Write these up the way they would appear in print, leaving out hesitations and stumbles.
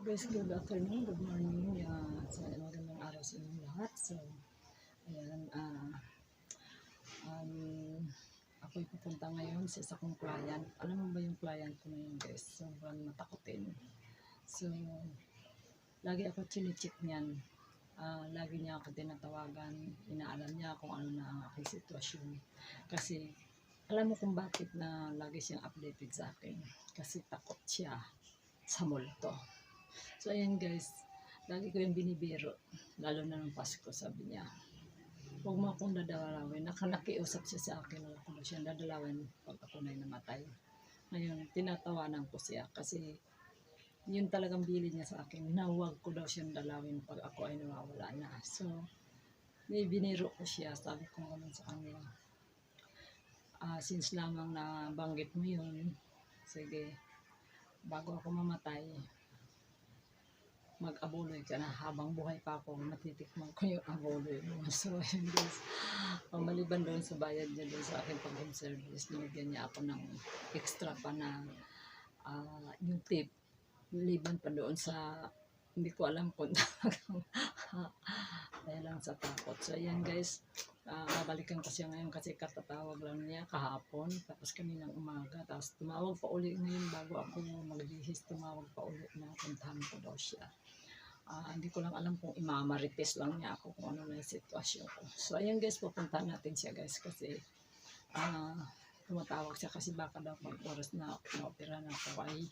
Guys, good afternoon, good morning. So, magandang araw sa inyong lahat. So, ayan, ako'y pupunta ngayon sa isa kong client. Alam mo ba yung client ko na yun, guys? Sobrang matakotin. So, lagi ako chine-check niyan. Lagi niya ako tinatawagan. Inaalam niya kung ano na ang aking sitwasyon. Kasi, alam mo kung bakit na lagi siyang updated sa akin. Kasi takot siya sa multo. So, ayan guys, lagi ko yung binibiro, lalo na ng Pasko, sabi niya. Huwag mo akong dadalawin. Nakiusap siya sa akin, wala ko siya dadalawin pag ako na'y namatay. Ngayon, tinatawanan ko siya kasi yun talagang bili niya sa akin, na huwag ko daw siyang dalawin pag ako ay nawawala na. So, biniro ko siya, sabi ko naman sa kanya, since lamang na banggit mo yun, sige, bago ako mamatay, mag-abuloy ka na habang buhay pa ako, matitikman ko yung abuloy mo. So, yun guys, maliban doon sa bayad niya doon sa aking pag-home service, binigyan niya ako ng extra pa na yung tip, liban pa doon sa, hindi ko alam kung dahil lang sa takot. So, ayan guys, babalikan ko siya ngayon kasi katatawag lang niya kahapon, tapos kaninang umaga, tapos tumawag pa uli ngayon bago ako maglihis, tumawag pa uli na puntahan ko daw siya. Hindi ko lang alam kung imamarites lang niya ako kung ano na yung sitwasyon ko. So, ayan guys, pupuntahan natin siya guys kasi tumatawag siya kasi baka daw pag oras na na-opera na ako ay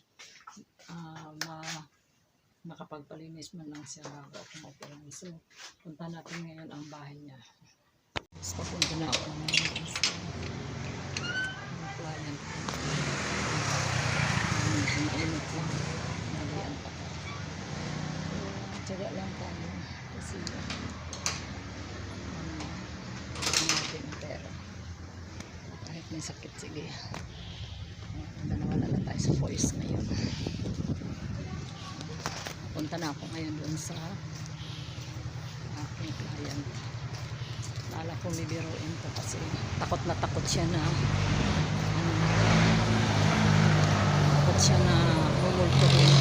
makapagpalinis man lang siya bago ako ma-opera. So, puntahan natin ngayon ang bahay niya. So, papunta na ako ngayon kasi yung client ko. Mainit lang. Nalian pa ka. Tsaga lang tayo kasi natin ang pera. Kahit may sakit, sige. Nawala na tayo sa voice ngayon. Punta na ako ngayon doon sa aking client. Lala kong bibiruin ko kasi takot na takot siya na takot siya na mumulto rin.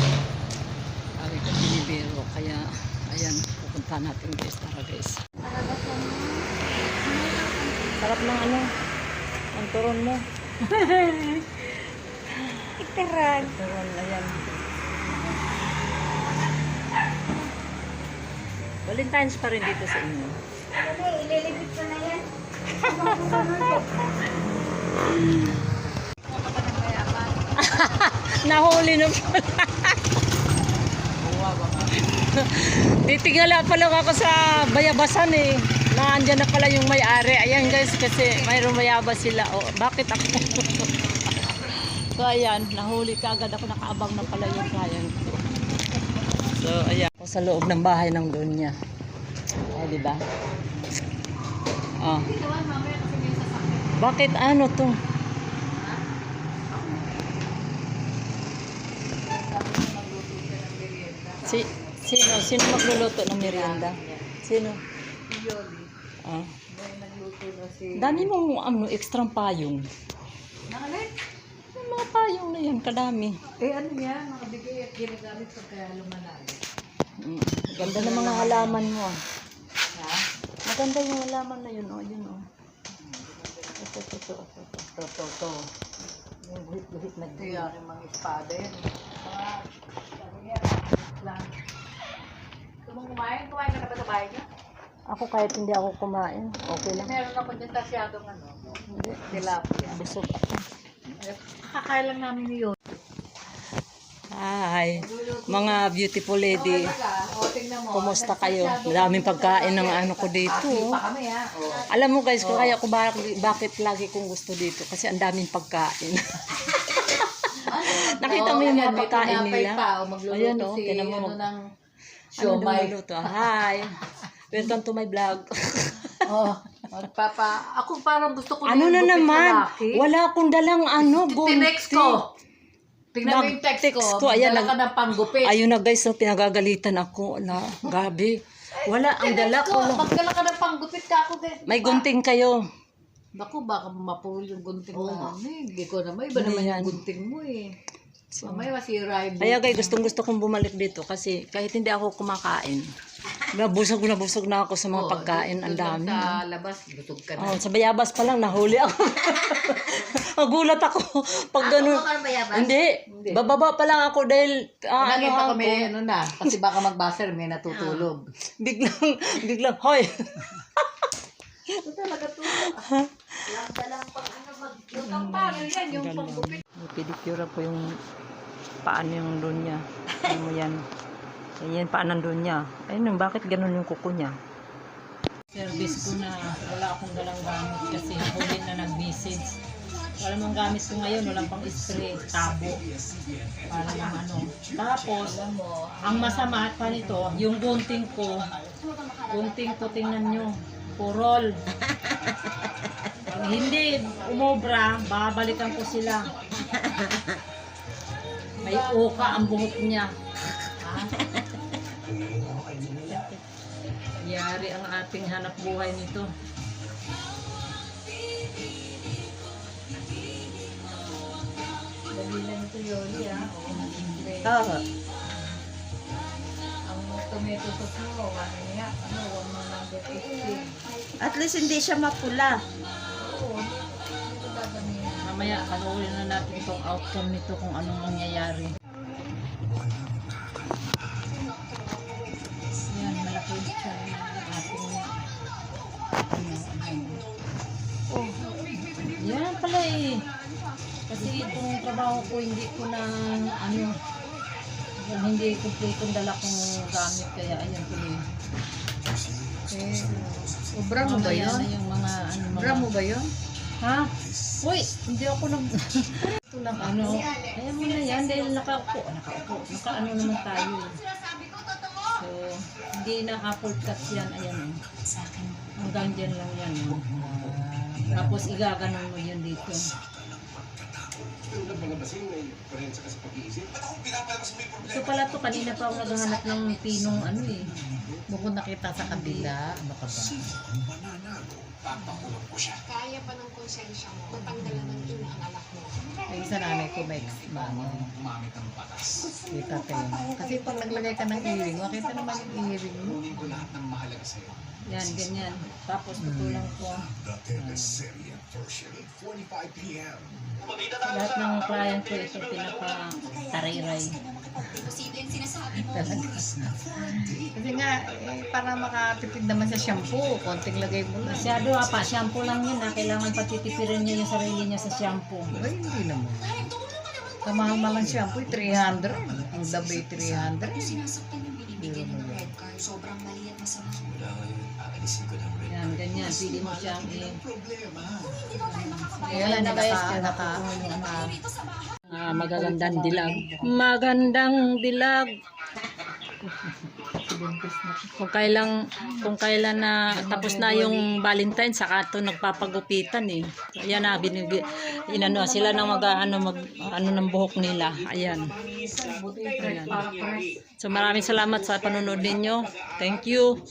Sabi ko binibiro, kaya ayan, pupunta natin guys, tara guys. Sarap ng ano, ang turon mo. Iteran. Turon, ayan. Valentine's pa rin dito sa inyo. Ano, ililibit ko na yan. Nahuli na pala. Titigala pa lang ako sa bayabasan eh. Naandyan na pala yung may-ari. Ayan guys, kasi mayroong bayabas sila. Oh, bakit ako? So ayan, nahuli ka agad ako. Nakaabang na pala yung client ko. So ayan, ako sa loob ng bahay ng doon niya. Ay, diba? Oh. Bakit ano to? Sino magluluto ng merienda? Sino? Yoli. Ah. May nagluto na si... Dami mong ano, extra payong. Nangalit? Yung mga payong na yan, kadami. Eh ano yan, mga bigay at ginagamit pagka lumalali. Ganda ng mga halaman mo. Ha? Maganda yung halaman na yun, oh. Yun, oh. Ito. Yung guhit-guhit na Ito yan, yung mga espada yan. Mga... lang. Kumain ka na ba sa bahay niya? Ako kahit hindi ako kumain, okay lang. Meron ako din tasyadong ano, Hindi. tilapia. Busog ako. Kakakain lang namin ni Yoli. Hi, mga beautiful lady. O, tingnan mo. Kumusta kayo? Maraming pagkain ng ano ko dito. Pa kami ha. Alam mo guys, kung kaya ko bakit lagi kong gusto dito kasi ang daming pagkain. Nakita mo yung mga pagkain nila? Ayan o, tinan mo. Ano lumuluto? Hi! Welcome to my vlog. Oh, magpapa. Ako parang gusto ko Ano na naman? Wala akong dalang ano, Tinext ko. Tingnan mo yung text ko. Ayan, Dala ka ng panggupit. ayun na guys, so, pinagagalitan ako na gabi. Wala, ang dala ko lang. Magdala ka ng panggupit ka ako din. May gunting kayo. Naku, baka mapul yung gunting na ano eh. Hindi ko naman. Iba naman yung gunting mo eh. Mamaya masira yung Kaya guys, gustong-gusto kong bumalik dito kasi kahit hindi ako kumakain, nabusog na ako sa mga pagkain. Ang dami. Sa labas, busog ka na. Oh, sa bayabas pa lang, nahuli ako. Nagulat ako. Pag ganun. Hindi. Bababa pa lang ako dahil, Nakita ko may ano na, kasi baka magbaser, may natutulog. biglang, hoy. Ito talaga tulog. Lang pang ano, yung pangil yan, yung panggupit. Pedicure ko yung paan yung doon niya. Ano mo yan? Yan paan nandun niya. Ayun, bakit ganun yung kuko niya? Service ko na wala akong dalang gamit kasi huli na nag-message. Wala mong gamit ko ngayon, walang pang spray, tabo. Para lang ano. Tapos, ang masama pa nito, yung gunting ko, tingnan nyo, purol. Pag hindi umobra, babalikan ko sila. May uka ang buhok niya. Yari ang ating hanap buhay nito. Dali lang ito, Yoli, ha? Oo. Ang tomato sauce mo, ano niya, ano, 150. At least hindi siya mapula. Oo, ito dadamihan. Mamaya, kanuulin na natin itong outcome nito kung anong mangyayari. Yan, malaki siya ng ating oh, yan pala eh. Kasi itong trabaho ko, hindi ko na hindi complete ang dala kong gamit. Kaya ayan tuloy. Obra mo ba yun? Yung mga, Obra mo ba yun? Ha? Uy, hindi ako ito lang Ayan mo na yan dahil nakaupo. Naka-ano naman tayo. So, hindi na apple cut yan. Ayan hanggang dyan lang yan. Tapos igaganon mo yun dito. Ito pala to, kanina pa ako naghahanap ng pinong Bukod nakita sa kabila, ano ka ba? Kaya pa ng konsensya mo, matanggalan ng ina ang anak mo. Yung isa nanay ko may mama. Kita kayo. Kasi pag naglagay ka ng earring, makita naman yung earring mo. Yan, ganyan. Tapos tutulang ko. Lahat ng client ko ito pinaka-tariray. Kasi nga, para makatipid naman sa shampoo, konting lagay mo lang. Masyado pa, shampoo lang yun kailangan patitipirin niya yung sarili niya sa shampoo. Ay, hindi naman. Kamahal-mahal ang shampoo, 300. Ang dabay 300. Sinasaktan yung binibigyan ng red card, sobrang mali at masama. Yan, ganyan. Pili mo siyang Ayan, magagandang dilag. Magandang dilag. Kung kailan na tapos na yung Valentine, saka ito nagpapagupitan eh. Ayan na, inano sila nang ano ng buhok nila. Ayan. So maraming salamat sa panonood ninyo. Thank you.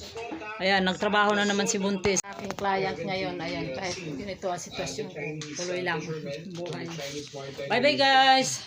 Ayan, nagtrabaho na naman si Buntis. Aking client ngayon, ayan, kahit ganito ang sitwasyon ko, tuloy lang buhay. Bye bye guys!